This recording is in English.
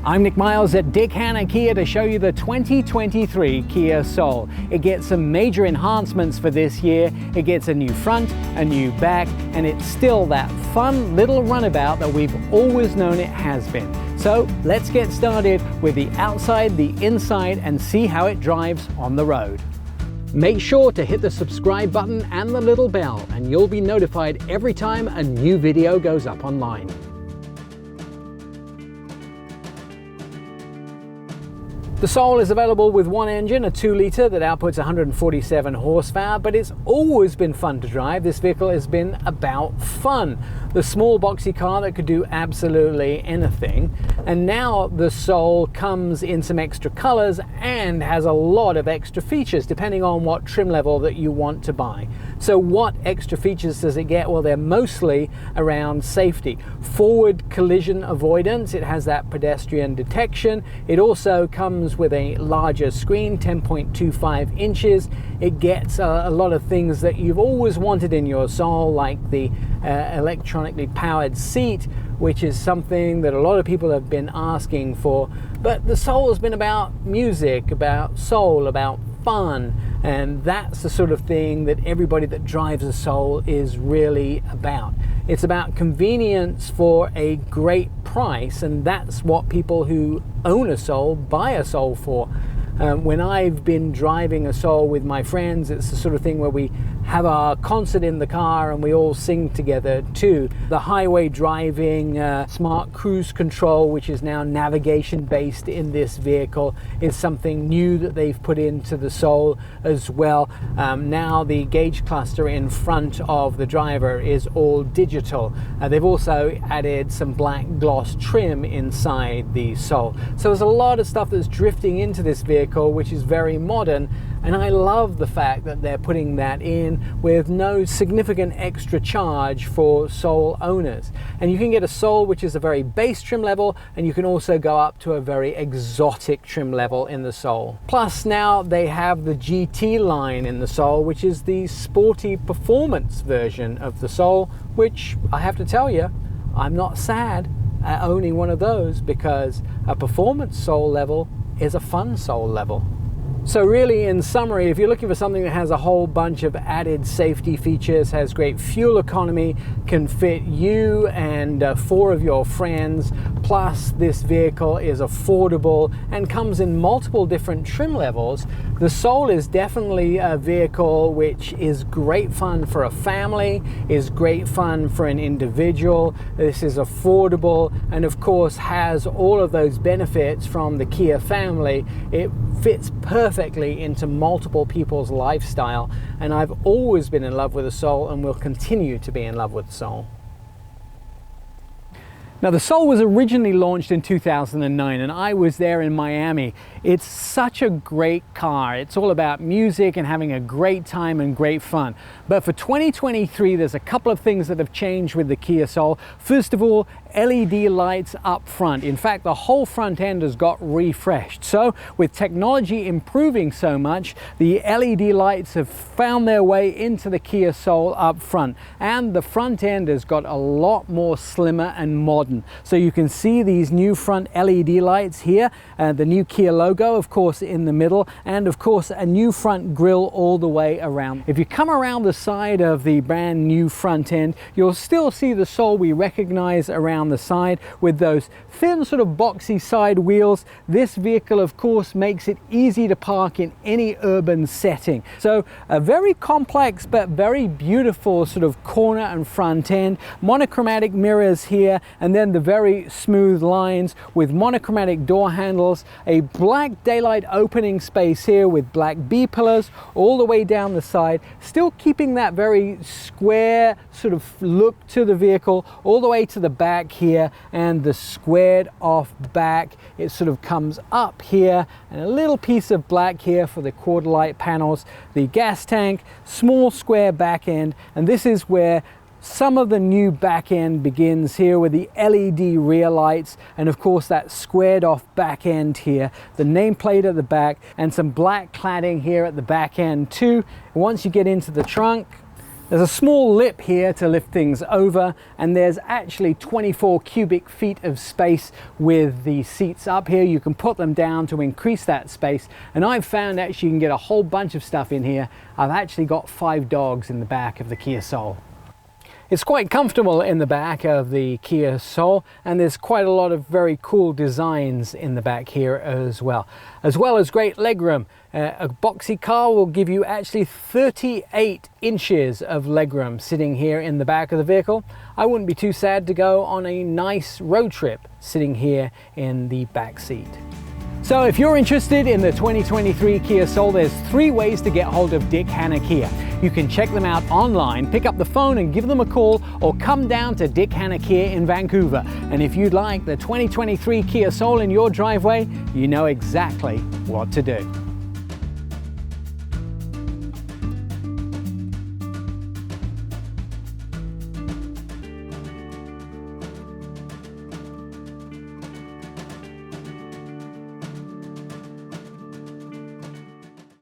I'm Nick Miles at Dick Hannah Kia to show you the 2023 Kia Soul. It gets some major enhancements for this year. It gets a new front, a new back, and it's still that fun little runabout that we've always known it has been. So let's get started with the outside, the inside, and see how it drives on the road. Make sure to hit the subscribe button and the little bell, and you'll be notified every time a new video goes up online. The Soul is available with one engine, a 2-litre that outputs 147 horsepower, but it's always been fun to drive. This vehicle has been about fun. The small boxy car that could do absolutely anything. And now the Soul comes in some extra colors and has a lot of extra features depending on what trim level that you want to buy. So what extra features does it get? Well, they're mostly around safety. Forward collision avoidance, it has that pedestrian detection. It also comes with a larger screen, 10.25 inches. It gets a lot of things that you've always wanted in your Soul, like the electronically powered seat, which is something that a lot of people have been asking for. But the Soul has been about music, about soul, about fun, and that's the sort of thing that everybody that drives a Soul is really about. It's about convenience for a great price, and that's what people who own a Soul buy a Soul for. When I've been driving a Soul with my friends, it's the sort of thing where we have our concert in the car and we all sing together too. The highway driving, smart cruise control, which is now navigation based in this vehicle, is something new that they've put into the Soul as well. Now the gauge cluster in front of the driver is all digital. They've also added some black gloss trim inside the Soul. So there's a lot of stuff that's drifting into this vehicle, which is very modern, and I love the fact that they're putting that in with no significant extra charge for Soul owners. And you can get a Soul which is a very base trim level, and you can also go up to a very exotic trim level in the Soul. Plus now they have the GT line in the Soul, which is the sporty performance version of the Soul, which I have to tell you, I'm not sad at owning one of those, because a performance Soul level is a fun Soul level. So really, in summary, if you're looking for something that has a whole bunch of added safety features, has great fuel economy, can fit you and 4 of your friends, plus this vehicle is affordable and comes in multiple different trim levels, the Soul is definitely a vehicle which is great fun for a family, is great fun for an individual. This is affordable and of course has all of those benefits from the Kia family. It fits perfectly into multiple people's lifestyle, and I've always been in love with the Soul and will continue to be in love with the Soul. Now, the Soul was originally launched in 2009 and I was there in Miami. It's such a great car. It's all about music and having a great time and great fun. But for 2023, there's a couple of things that have changed with the Kia Soul. First of all, LED lights up front. In fact, the whole front end has got refreshed. So with technology improving so much, the LED lights have found their way into the Kia Soul up front. And the front end has got a lot more slimmer and modern. So you can see these new front LED lights here, the new Kia logo, of course, in the middle, and of course a new front grille all the way around. If you come around the side of the brand new front end, you'll still see the Soul we recognize around the side with those thin sort of boxy side wheels. This vehicle of course makes it easy to park in any urban setting. So a very complex but very beautiful sort of corner and front end, monochromatic mirrors here, and then the very smooth lines with monochromatic door handles, a black daylight opening space here with black B-pillars all the way down the side, still keeping that very square sort of look to the vehicle all the way to the back here, and the squared off back. It sort of comes up here, and a little piece of black here for the quarter light panels, the gas tank, small square back end, and this is where some of the new back end begins here with the LED rear lights, and of course that squared off back end here, the nameplate at the back, and some black cladding here at the back end too. And once you get into the trunk, There's a small lip here to lift things over, and there's actually 24 cubic feet of space with the seats up here. You can put them down to increase that space, and I've found actually you can get a whole bunch of stuff in here. I've actually got 5 dogs in the back of the Kia Soul. It's quite comfortable in the back of the Kia Soul, and there's quite a lot of very cool designs in the back here as well as great legroom. A boxy car will give you actually 38 inches of legroom sitting here in the back of the vehicle. I wouldn't be too sad to go on a nice road trip sitting here in the back seat. So if you're interested in the 2023 Kia Soul, there's 3 ways to get hold of Dick Hannah Kia. You can check them out online, pick up the phone and give them a call, or come down to Dick Hannah Kia in Vancouver. And if you'd like the 2023 Kia Soul in your driveway, you know exactly what to do.